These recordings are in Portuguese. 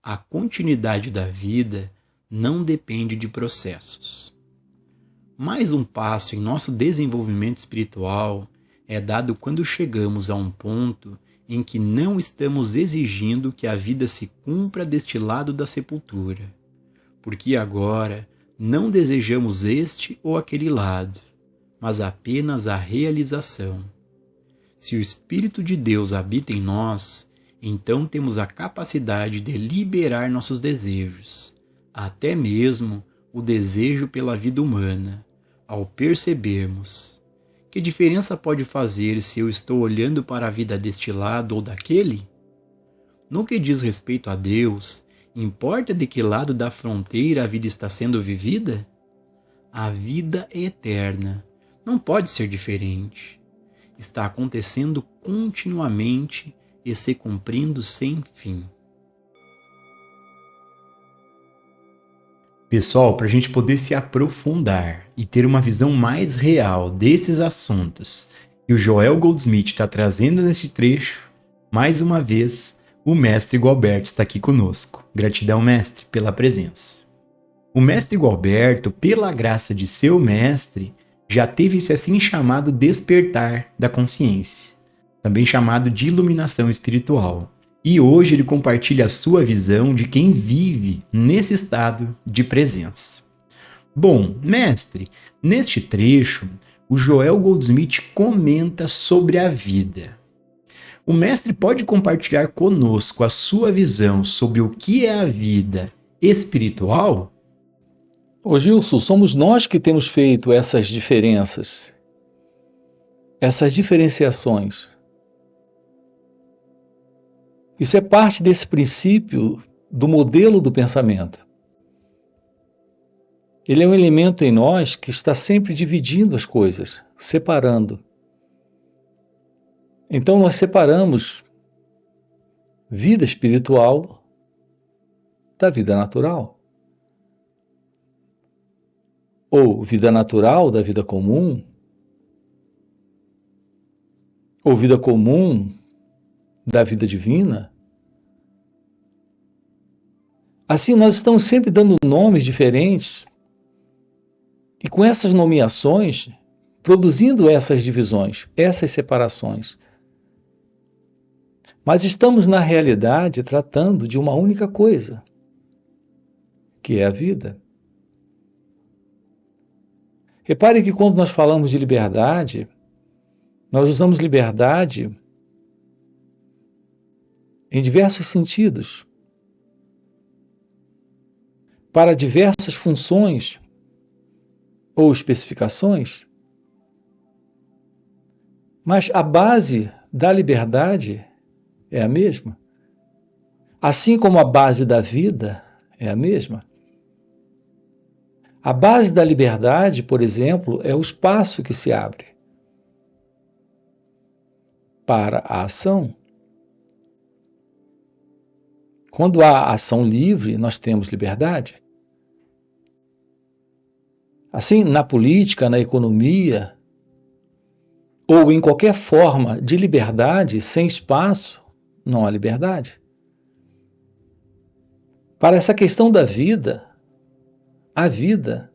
A continuidade da vida não depende de processos. Mais um passo em nosso desenvolvimento espiritual é dado quando chegamos a um ponto em que não estamos exigindo que a vida se cumpra deste lado da sepultura, porque agora não desejamos este ou aquele lado, mas apenas a realização. Se o Espírito de Deus habita em nós, então temos a capacidade de liberar nossos desejos, até mesmo o desejo pela vida humana, ao percebermos: que diferença pode fazer se eu estou olhando para a vida deste lado ou daquele? No que diz respeito a Deus, importa de que lado da fronteira a vida está sendo vivida? A vida é eterna, não pode ser diferente. Está acontecendo continuamente e se cumprindo sem fim. Pessoal, para a gente poder se aprofundar e ter uma visão mais real desses assuntos que o Joel Goldsmith está trazendo nesse trecho, mais uma vez, o mestre Gualberto está aqui conosco. Gratidão, mestre, pela presença. O mestre Gualberto, pela graça de seu mestre, já teve esse assim chamado despertar da consciência, também chamado de iluminação espiritual. E hoje ele compartilha a sua visão de quem vive nesse estado de presença. Bom, mestre, neste trecho, o Joel Goldsmith comenta sobre a vida. O mestre pode compartilhar conosco a sua visão sobre o que é a vida espiritual? Ô Gilson, somos nós que temos feito essas diferenças, essas diferenciações. Isso é parte desse princípio do modelo do pensamento. Ele é um elemento em nós que está sempre dividindo as coisas, separando. Então nós separamos vida espiritual da vida natural. Ou vida natural da vida comum, ou vida comum da vida divina. Assim, nós estamos sempre dando nomes diferentes e com essas nomeações, produzindo essas divisões, essas separações. Mas estamos, na realidade, tratando de uma única coisa, que é a vida. Repare que quando nós falamos de liberdade, nós usamos liberdade em diversos sentidos, para diversas funções ou especificações, mas a base da liberdade é a mesma, assim como a base da vida é a mesma. A base da liberdade, por exemplo, é o espaço que se abre para a ação. Quando há ação livre, nós temos liberdade. Assim, na política, na economia, ou em qualquer forma de liberdade, sem espaço, não há liberdade. Para essa questão da vida, a vida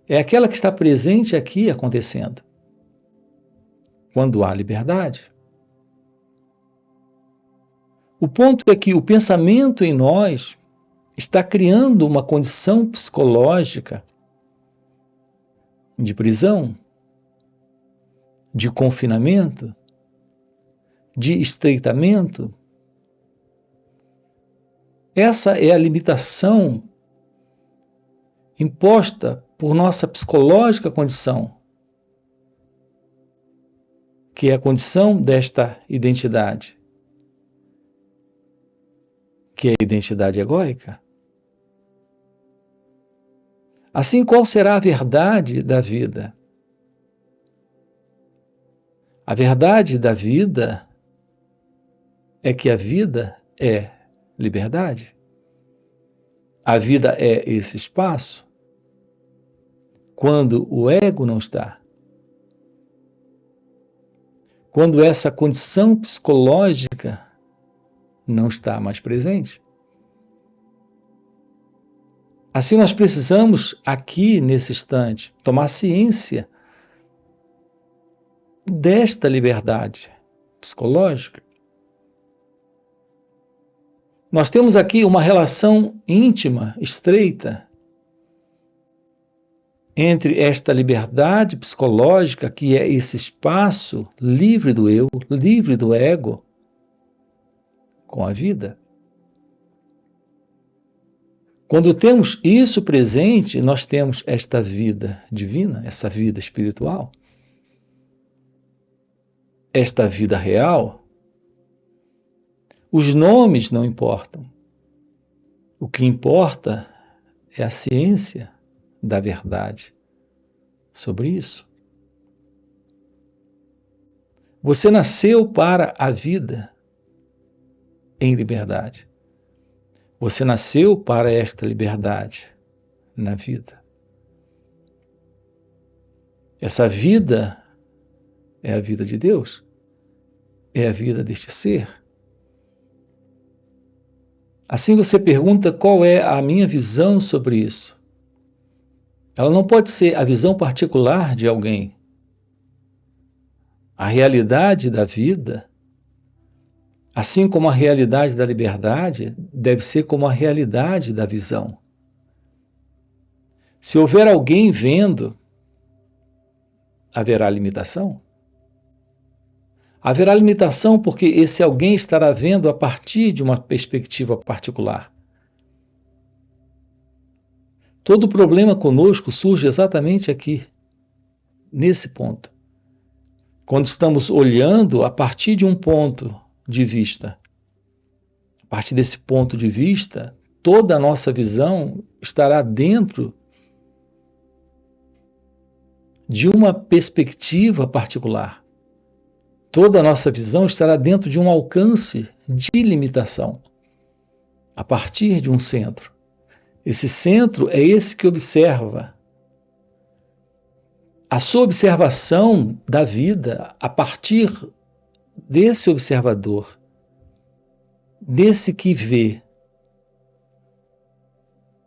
é aquela que está presente aqui acontecendo, quando há liberdade. O ponto é que o pensamento em nós está criando uma condição psicológica de prisão, de confinamento, de estreitamento. Essa é a limitação imposta por nossa psicológica condição, que é a condição desta identidade, que é a identidade egóica. Assim, qual será a verdade da vida? A verdade da vida é que a vida é liberdade. A vida é esse espaço quando o ego não está. Quando essa condição psicológica não está mais presente. Assim, nós precisamos, aqui nesse instante, tomar ciência desta liberdade psicológica. Nós temos aqui uma relação íntima, estreita, entre esta liberdade psicológica, que é esse espaço livre do eu, livre do ego, com a vida. Quando temos isso presente, nós temos esta vida divina, essa vida espiritual, esta vida real. Os nomes não importam. O que importa é a ciência da verdade sobre isso. Você nasceu para a vida em liberdade. Você nasceu para esta liberdade na vida. Essa vida é a vida de Deus, é a vida deste ser. Assim você pergunta qual é a minha visão sobre isso. Ela não pode ser a visão particular de alguém. A realidade da vida, assim como a realidade da liberdade, deve ser como a realidade da visão. Se houver alguém vendo, haverá limitação? Haverá limitação porque esse alguém estará vendo a partir de uma perspectiva particular. Todo problema conosco surge exatamente aqui, nesse ponto. Quando estamos olhando a partir de um ponto de vista. A partir desse ponto de vista, toda a nossa visão estará dentro de uma perspectiva particular. Toda a nossa visão estará dentro de um alcance de limitação, a partir de um centro. Esse centro é esse que observa. A sua observação da vida a partir desse observador, desse que vê,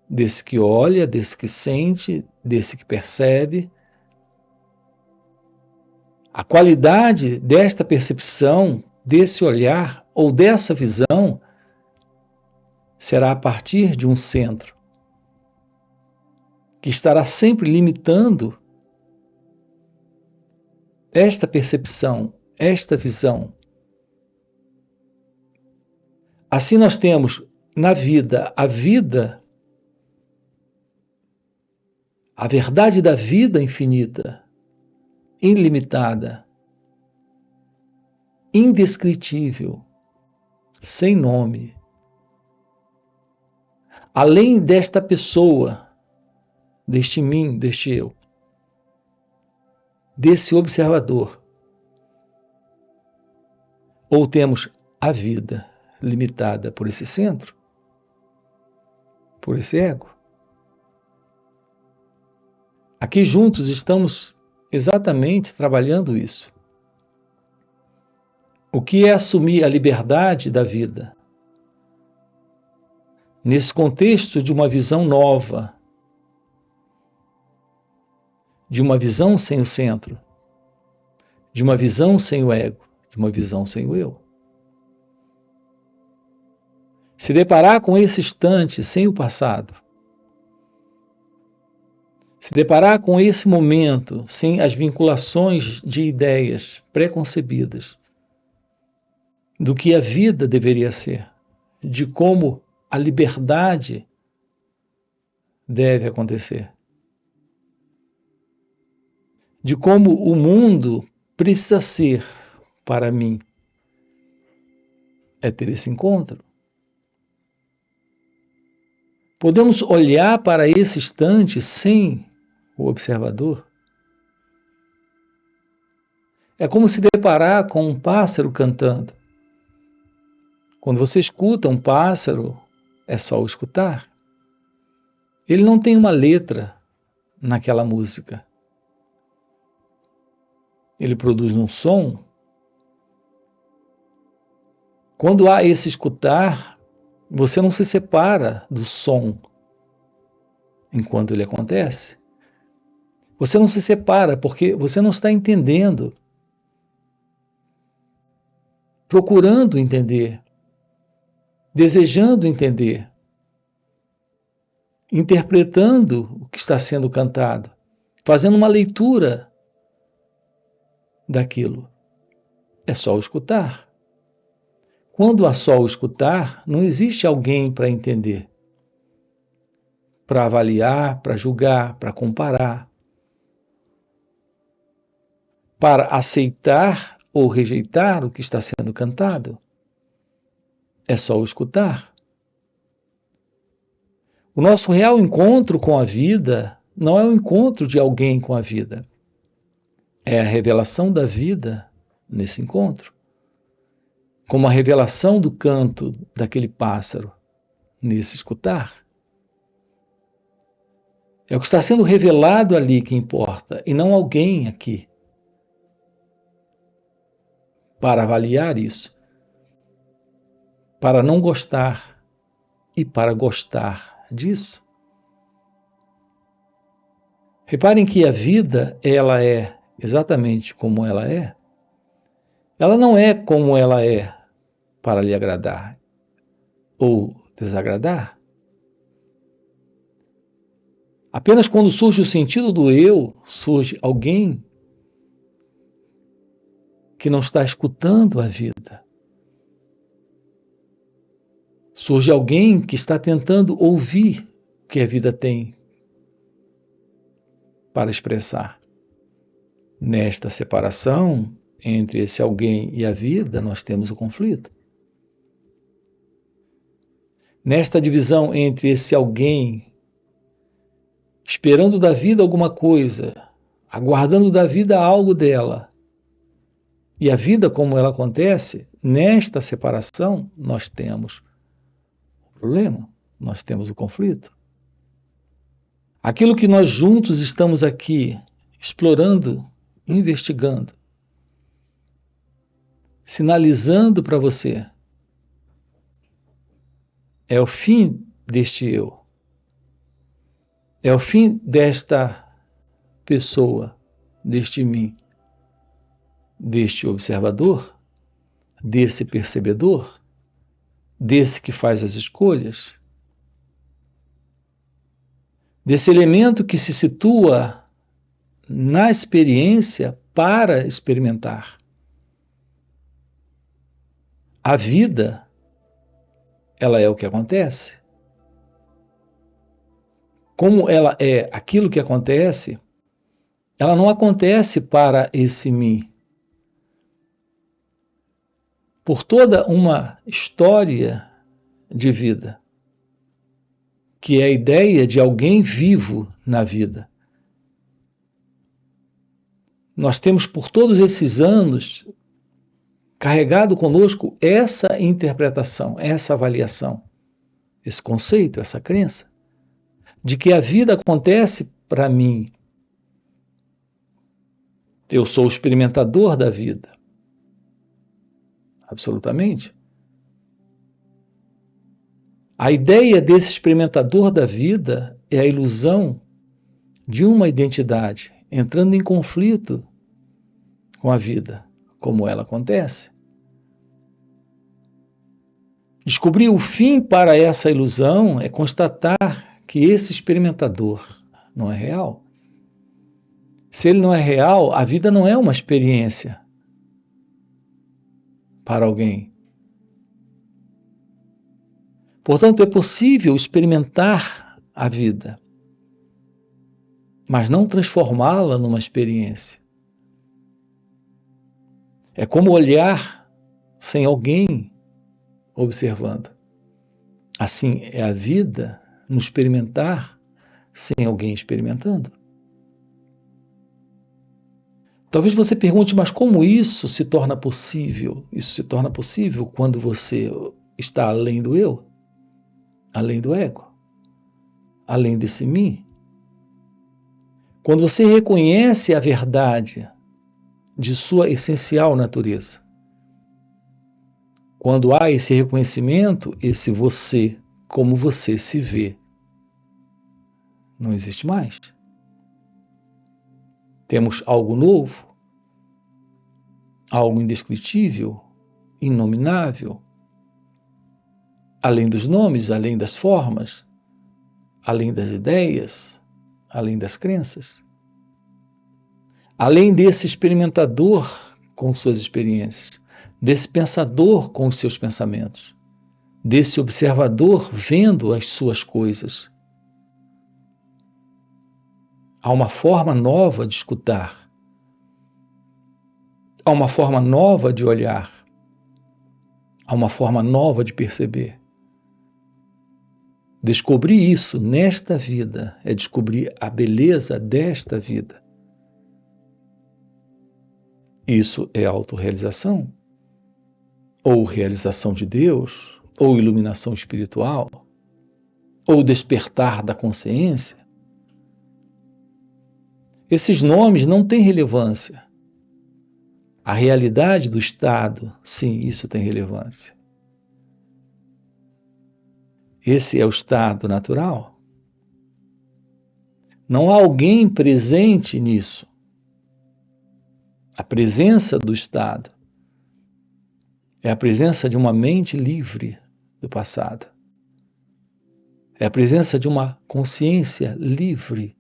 desse que olha, desse que sente, desse que percebe. A qualidade desta percepção, desse olhar ou dessa visão será a partir de um centro que estará sempre limitando esta percepção, esta visão. Assim nós temos na vida, a verdade da vida infinita, ilimitada, indescritível, sem nome. Além desta pessoa, deste mim, deste eu, desse observador, ou temos a vida limitada por esse centro, por esse ego. Aqui juntos estamos exatamente trabalhando isso. O que é assumir a liberdade da vida? Nesse contexto de uma visão nova, de uma visão sem o centro, de uma visão sem o ego, de uma visão sem o eu. Se deparar com esse instante sem o passado, se deparar com esse momento sem as vinculações de ideias preconcebidas do que a vida deveria ser, de como a liberdade deve acontecer, de como o mundo precisa ser para mim, é ter esse encontro. Podemos olhar para esse instante sem o observador? É como se deparar com um pássaro cantando. Quando você escuta um pássaro, é só o escutar. Ele não tem uma letra naquela música. Ele produz um som Quando há esse escutar, você não se separa do som enquanto ele acontece. Você não se separa porque você não está entendendo, procurando entender, desejando entender, interpretando o que está sendo cantado, fazendo uma leitura daquilo. É só o escutar. Quando há só o escutar, não existe alguém para entender, para avaliar, para julgar, para comparar, para aceitar ou rejeitar o que está sendo cantado. É só o escutar. O nosso real encontro com a vida não é o encontro de alguém com a vida. É a revelação da vida nesse encontro. Como a revelação do canto daquele pássaro nesse escutar. É o que está sendo revelado ali que importa, e não alguém aqui para avaliar isso, para não gostar e para gostar disso. Reparem que a vida, ela é exatamente como ela é. Ela não é como ela é para lhe agradar ou desagradar. Apenas quando surge o sentido do eu, surge alguém que não está escutando a vida. Surge alguém que está tentando ouvir o que a vida tem para expressar. Nesta separação entre esse alguém e a vida, nós temos o conflito. Nesta divisão entre esse alguém esperando da vida alguma coisa, aguardando da vida algo dela, e a vida como ela acontece, nesta separação nós temos o problema, nós temos o conflito. Aquilo que nós juntos estamos aqui explorando, investigando, sinalizando para você, é o fim deste eu. É o fim desta pessoa, deste mim, deste observador, desse percebedor, desse que faz as escolhas, desse elemento que se situa na experiência para experimentar. A vida, ela é o que acontece. Como ela é aquilo que acontece, ela não acontece para esse mim. Por toda uma história de vida, que é a ideia de alguém vivo na vida. Nós temos por todos esses anos carregado conosco essa interpretação, essa avaliação, esse conceito, essa crença, de que a vida acontece para mim. Eu sou o experimentador da vida. Absolutamente. A ideia desse experimentador da vida é a ilusão de uma identidade entrando em conflito com a vida, como ela acontece. Descobrir o fim para essa ilusão é constatar que esse experimentador não é real. Se ele não é real, a vida não é uma experiência para alguém. Portanto, é possível experimentar a vida, mas não transformá-la numa experiência. É como olhar sem alguém observando. Assim é a vida no experimentar sem alguém experimentando. Talvez você pergunte, mas como isso se torna possível? Isso se torna possível quando você está além do eu, além do ego, além desse mim. Quando você reconhece a verdade de sua essencial natureza. quando há esse reconhecimento, esse você, como você se vê, não existe mais. Temos algo novo, algo indescritível, inominável, além dos nomes, além das formas, além das ideias, além das crenças, além desse experimentador com suas experiências, desse pensador com os seus pensamentos, desse observador vendo as suas coisas. Há uma forma nova de escutar, há uma forma nova de olhar, há uma forma nova de perceber. Descobrir isso nesta vida é descobrir a beleza desta vida. Isso é autorrealização, ou realização de Deus, ou iluminação espiritual, ou despertar da consciência. Esses nomes não têm relevância. A realidade do estado, sim, isso tem relevância. Esse é o estado natural. Não há alguém presente nisso. A presença do estado é a presença de uma mente livre do passado. É a presença de uma consciência livre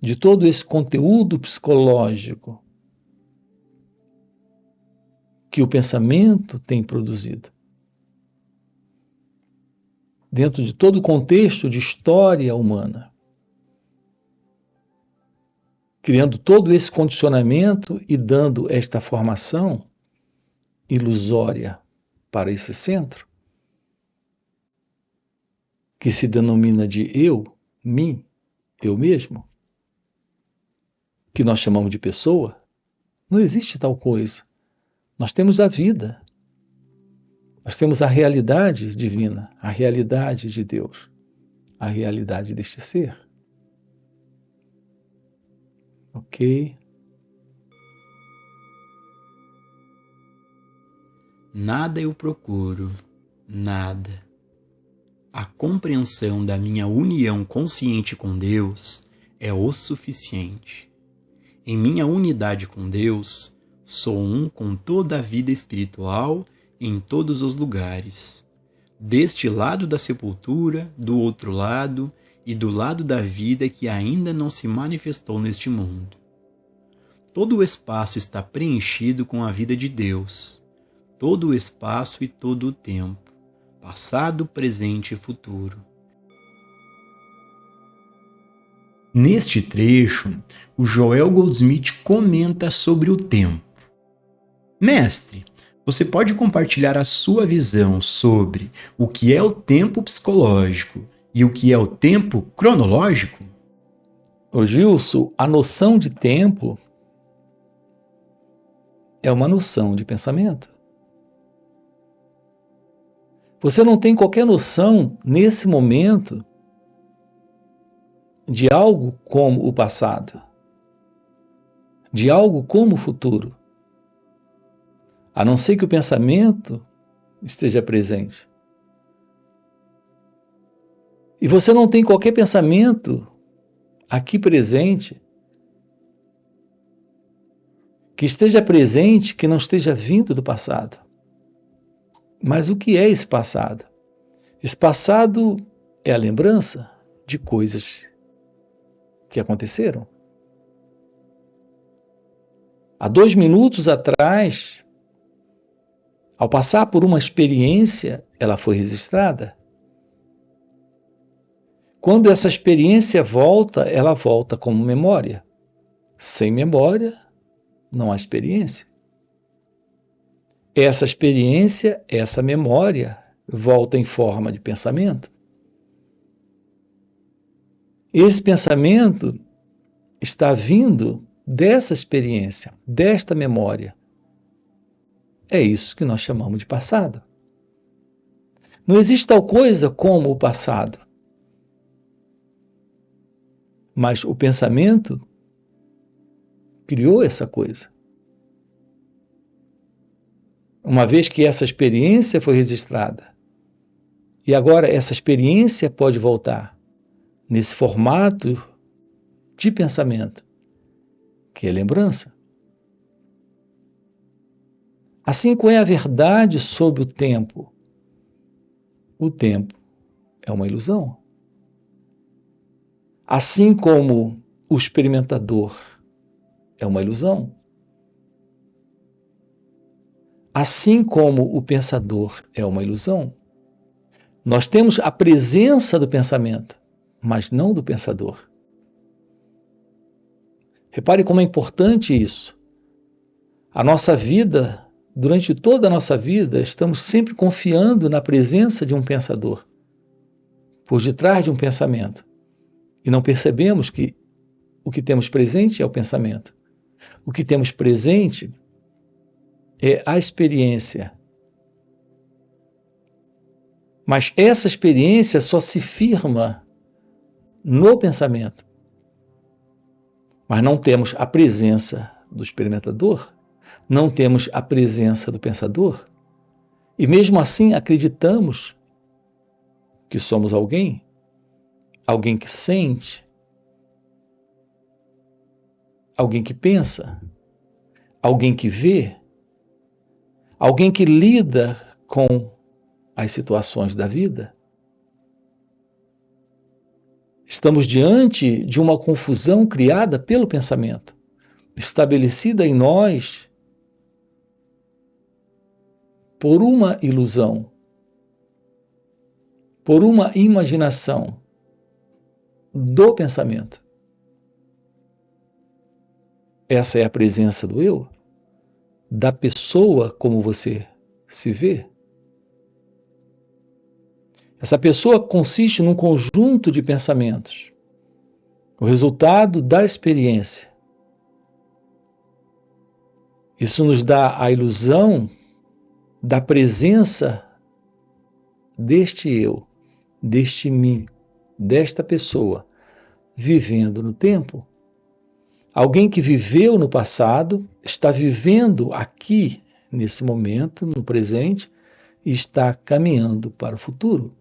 de todo esse conteúdo psicológico que o pensamento tem produzido. Dentro de todo o contexto de história humana. Criando todo esse condicionamento e dando esta formação ilusória para esse centro, que se denomina de eu, mim, eu mesmo, que nós chamamos de pessoa. Não existe tal coisa. Nós temos a vida. Nós temos a realidade divina, a realidade de Deus, a realidade deste ser. Ok? Nada eu procuro, nada. A compreensão da minha união consciente com Deus é o suficiente. Em minha unidade com Deus, sou um com toda a vida espiritual em todos os lugares. Deste lado da sepultura, do outro lado e do lado da vida que ainda não se manifestou neste mundo. Todo o espaço está preenchido com a vida de Deus. Todo o espaço e todo o tempo. Passado, presente e futuro. Neste trecho, o Joel Goldsmith comenta sobre o tempo. Mestre, você pode compartilhar a sua visão sobre o que é o tempo psicológico e o que é o tempo cronológico? Ô Gilson, a noção de tempo é uma noção de pensamento. Você não tem qualquer noção, nesse momento, de algo como o passado, de algo como o futuro, a não ser que o pensamento esteja presente. E você não tem qualquer pensamento aqui presente que esteja presente, que não esteja vindo do passado. Mas o que é esse passado? Esse passado é a lembrança de coisas que aconteceram. Há 2 minutos atrás, ao passar por uma experiência, ela foi registrada. Quando essa experiência volta, ela volta como memória. Sem memória, não há experiência. Essa experiência, essa memória, volta em forma de pensamento. Esse pensamento está vindo dessa experiência, desta memória. É isso que nós chamamos de passado. Não existe tal coisa como o passado. Mas o pensamento criou essa coisa. uma vez que essa experiência foi registrada. E agora essa experiência pode voltar nesse formato de pensamento, que é lembrança. Assim, qual é a verdade sobre o tempo? O tempo é uma ilusão. Assim como o experimentador é uma ilusão, assim como o pensador é uma ilusão, nós temos a presença do pensamento, mas não do pensador. Repare como é importante isso. A nossa vida, durante toda a nossa vida, estamos sempre confiando na presença de um pensador, por detrás de um pensamento. E não percebemos que o que temos presente é o pensamento. O que temos presente é a experiência. Mas essa experiência só se firma no pensamento. Mas não temos a presença do experimentador, não temos a presença do pensador, e mesmo assim acreditamos que somos alguém que sente, alguém que pensa, alguém que vê, alguém que lida com as situações da vida. Estamos diante de uma confusão criada pelo pensamento, estabelecida em nós por uma ilusão, por uma imaginação do pensamento. Essa é a presença do eu, da pessoa como você se vê. Essa pessoa consiste num conjunto de pensamentos, o resultado da experiência. Isso nos dá a ilusão da presença deste eu, deste mim, desta pessoa, vivendo no tempo. Alguém que viveu no passado, está vivendo aqui, nesse momento, no presente, e está caminhando para o futuro.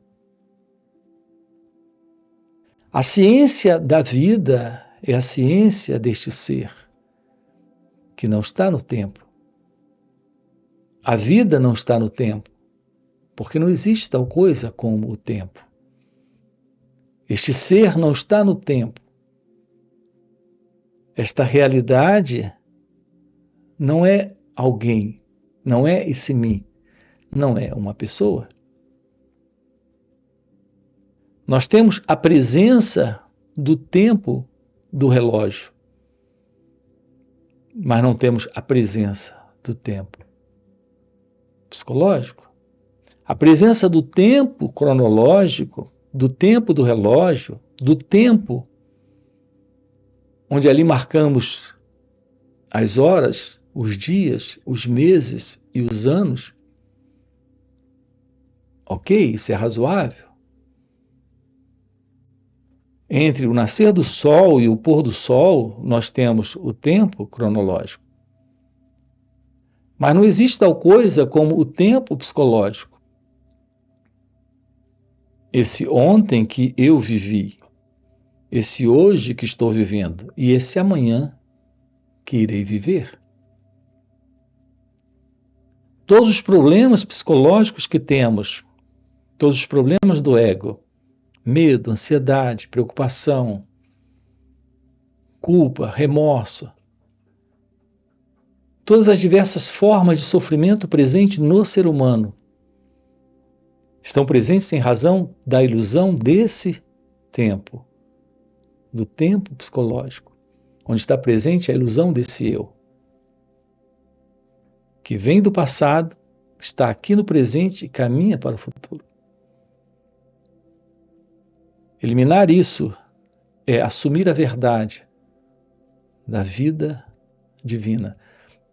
A ciência da vida é a ciência deste ser, que não está no tempo. A vida não está no tempo, porque não existe tal coisa como o tempo. Este ser não está no tempo. Esta realidade não é alguém, não é esse mim, não é uma pessoa. Nós temos a presença do tempo do relógio, mas não temos a presença do tempo psicológico. A presença do tempo cronológico, do tempo do relógio, do tempo onde ali marcamos as horas, os dias, os meses e os anos. Ok, isso é razoável. Entre o nascer do sol e o pôr do sol, nós temos o tempo cronológico. Mas não existe tal coisa como o tempo psicológico. Esse ontem que eu vivi, esse hoje que estou vivendo e esse amanhã que irei viver. Todos os problemas psicológicos que temos, todos os problemas do ego, medo, ansiedade, preocupação, culpa, remorso, todas as diversas formas de sofrimento presentes no ser humano estão presentes em razão da ilusão desse tempo, do tempo psicológico, onde está presente a ilusão desse eu, que vem do passado, está aqui no presente e caminha para o futuro. Eliminar isso é assumir a verdade da vida divina,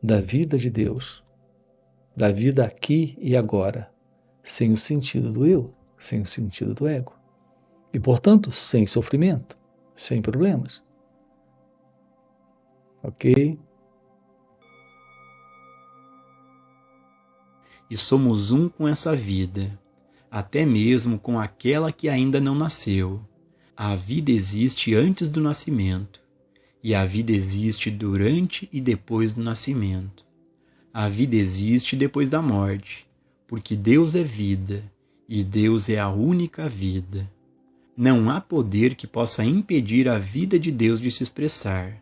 da vida de Deus, da vida aqui e agora, sem o sentido do eu, sem o sentido do ego. E, portanto, sem sofrimento, sem problemas. Ok? e somos um com essa vida, até mesmo com aquela que ainda não nasceu. A vida existe antes do nascimento, e a vida existe durante e depois do nascimento. A vida existe depois da morte, porque Deus é vida, e Deus é a única vida. Não há poder que possa impedir a vida de Deus de se expressar.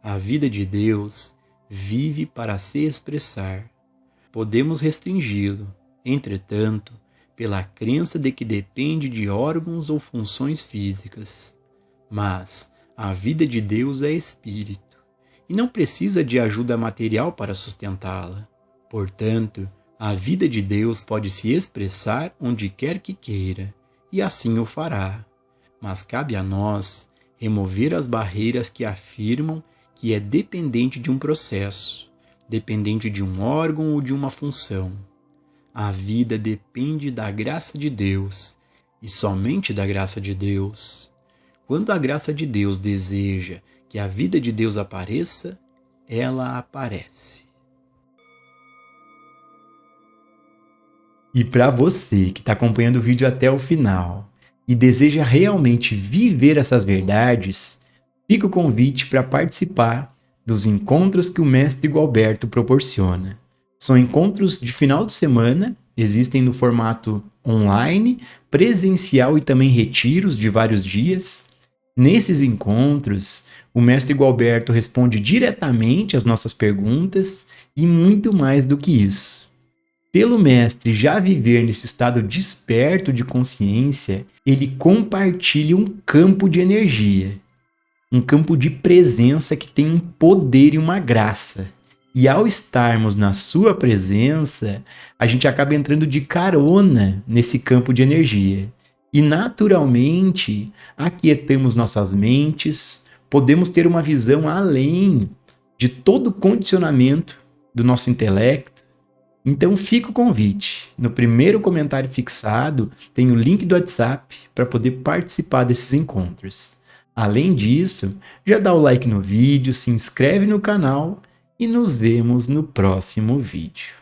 A vida de Deus vive para se expressar. Podemos restringi-lo, entretanto, pela crença de que depende de órgãos ou funções físicas. Mas a vida de Deus é espírito, e não precisa de ajuda material para sustentá-la. Portanto, a vida de Deus pode se expressar onde quer que queira, e assim o fará. Mas cabe a nós remover as barreiras que afirmam que é dependente de um processo, dependente de um órgão ou de uma função. A vida depende da graça de Deus, e somente da graça de Deus. Quando a graça de Deus deseja que a vida de Deus apareça, ela aparece. E para você que está acompanhando o vídeo até o final e deseja realmente viver essas verdades, fica o convite para participar dos encontros que o Mestre Gualberto proporciona. São encontros de final de semana, existem no formato online, presencial e também retiros de vários dias. Nesses encontros, o Mestre Gualberto responde diretamente às nossas perguntas e muito mais do que isso. Pelo Mestre já viver nesse estado desperto de consciência, ele compartilha um campo de energia, um campo de presença que tem um poder e uma graça. E ao estarmos na sua presença, a gente acaba entrando de carona nesse campo de energia. E naturalmente, aquietamos nossas mentes, podemos ter uma visão além de todo o condicionamento do nosso intelecto. Então fica o convite. No primeiro comentário fixado tem o link do WhatsApp para poder participar desses encontros. Além disso, já dá o like no vídeo, se inscreve no canal e nos vemos no próximo vídeo.